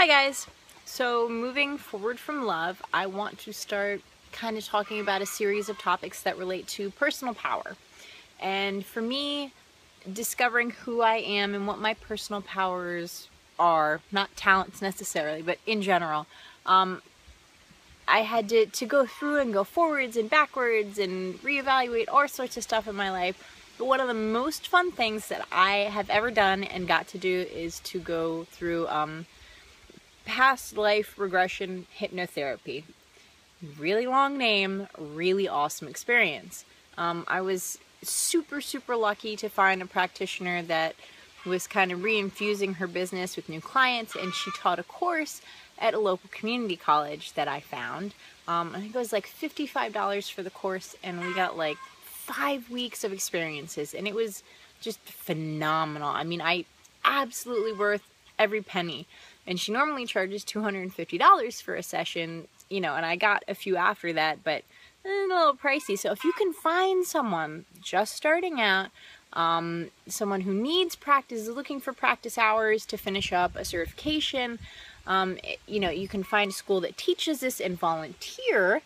Hi guys! So moving forward from love, I want to start kind of talking about a series of topics that relate to personal power. And for me, discovering who I am and what my personal powers are, not talents necessarily, but in general, I had to go through and go forwards and backwards and reevaluate all sorts of stuff in my life. But one of the most fun things that I have ever done and got to do is to go through past life regression hypnotherapy. Really long name, really awesome experience. I was super lucky to find a practitioner that was kind of reinfusing her business with new clients, and she taught a course at a local community college that I found. I think it was like $55 for the course, and we got like 5 weeks of experiences, and it was just phenomenal. I mean, absolutely worth every penny. And she normally charges $250 for a session, you know, and I got a few after that, but a little pricey. So if you can find someone just starting out, someone who needs practice, is looking for practice hours to finish up a certification, you know, you can find a school that teaches this and volunteer,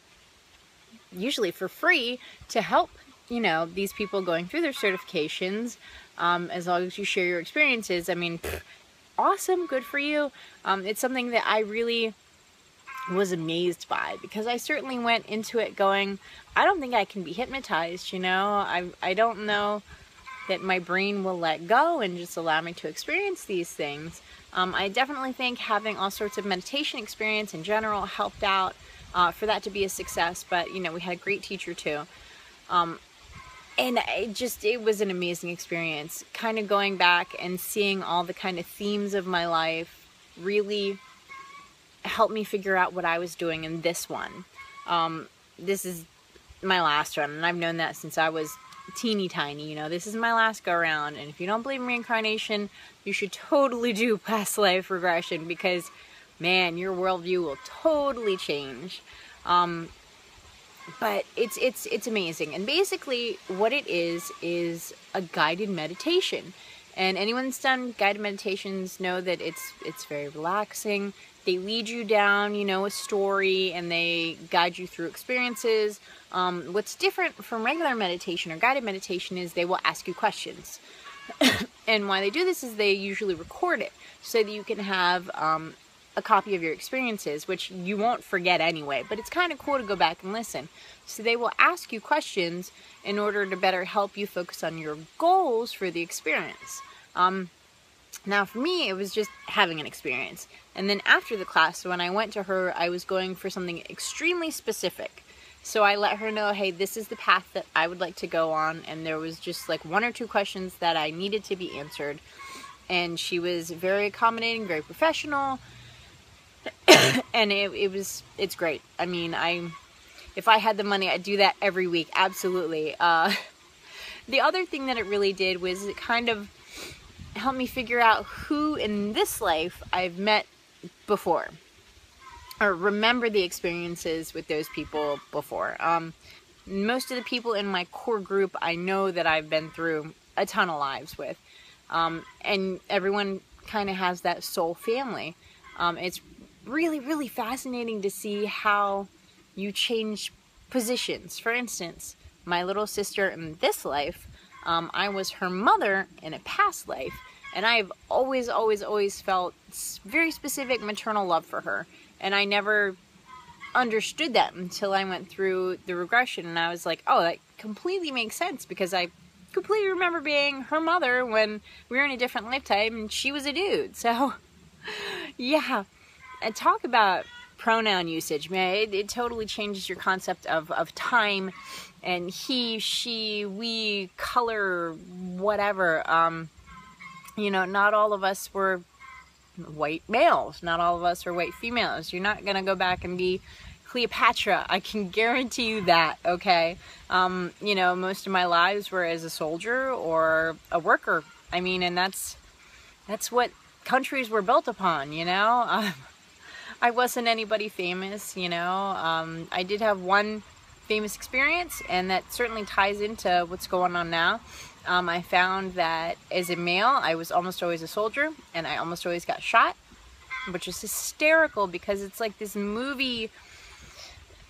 usually for free, to help, you know, these people going through their certifications, as long as you share your experiences. I mean, awesome, good for you. It's something that I really was amazed by, because I certainly went into it going, I don't think I can be hypnotized, you know. I don't know that my brain will let go and just allow me to experience these things. I definitely think having all sorts of meditation experience in general helped out for that to be a success, but you know, we had a great teacher too. And it was an amazing experience, kind of going back and seeing all the kind of themes of my life really helped me figure out what I was doing in this one. This is my last one, and I've known that since I was teeny tiny. You know, this is my last go around, and if you don't believe in reincarnation, you should totally do past life regression, because man, your worldview will totally change. But it's amazing. And basically what it is a guided meditation. And anyone that's done guided meditations know that it's very relaxing. They lead you down, you know, a story, and they guide you through experiences. What's different from regular meditation or guided meditation is they will ask you questions. And why they do this is they usually record it so that you can have a copy of your experiences, which you won't forget anyway, but it's kind of cool to go back and listen. So they will ask you questions in order to better help you focus on your goals for the experience. Now for me, it was just having an experience. And then after the class, when I went to her, I was going for something extremely specific. So I let her know, hey, this is the path that I would like to go on, and there was just like 1 or 2 questions that I needed to be answered. And she was very accommodating, very professional. And it's great. I mean, if I had the money, I'd do that every week. Absolutely. The other thing that it really did was it kind of helped me figure out who in this life I've met before, or remember the experiences with those people before. Most of the people in my core group, I know that I've been through a ton of lives with, and everyone kind of has that soul family. It's really fascinating to see how you change positions. For instance, my little sister in this life, I was her mother in a past life, and I've always felt very specific maternal love for her, and I never understood that until I went through the regression, and I was like, oh, that completely makes sense, because I completely remember being her mother when we were in a different lifetime and she was a dude. So yeah. And talk about pronoun usage, man. It totally changes your concept of time and he, she, we, color, whatever. You know, not all of us were white males. Not all of us are white females. You're not going to go back and be Cleopatra. I can guarantee you that, okay? You know, most of my lives were as a soldier or a worker. I mean, and that's what countries were built upon, you know? I wasn't anybody famous, you know. I did have one famous experience, and that certainly ties into what's going on now. I found that as a male, I was almost always a soldier, and I almost always got shot. which is hysterical because it's like this movie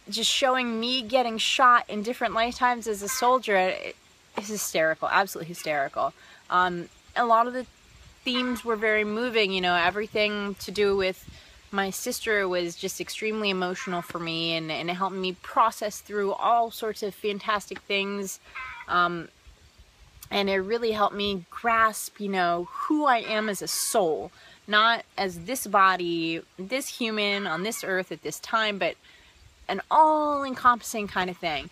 just showing me getting shot in different lifetimes as a soldier. It's hysterical, absolutely hysterical. A lot of the themes were very moving, you know, everything to do with my sister was just extremely emotional for me, and it helped me process through all sorts of fantastic things. And it really helped me grasp, you know, who I am as a soul, not as this body, this human on this earth at this time, but an all-encompassing kind of thing.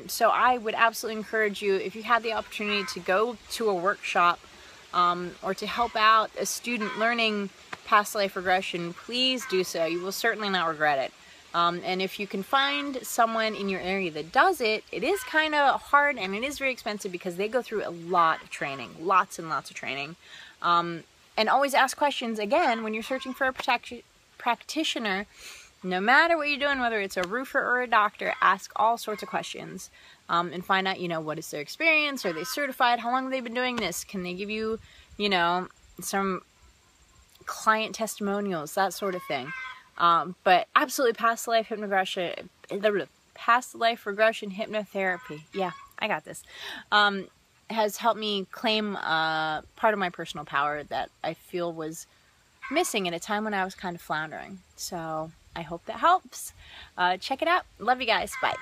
So I would absolutely encourage you, if you had the opportunity to go to a workshop or to help out a student learning past life regression, please do so. You will certainly not regret it. And if you can find someone in your area that does it, it is kind of hard and it is very expensive because they go through a lot of training, lots and lots of training. And always ask questions, again, when you're searching for a practitioner. No matter what you're doing, whether it's a roofer or a doctor, ask all sorts of questions and find out, you know, what is their experience? Are they certified? How long have they been doing this? Can they give you, you know, some client testimonials, that sort of thing. But absolutely past life hypnotherapy, past life regression hypnotherapy. Yeah, I got this. Has helped me claim part of my personal power that I feel was missing at a time when I was kind of floundering. So I hope that helps. Check it out. Love you guys. Bye.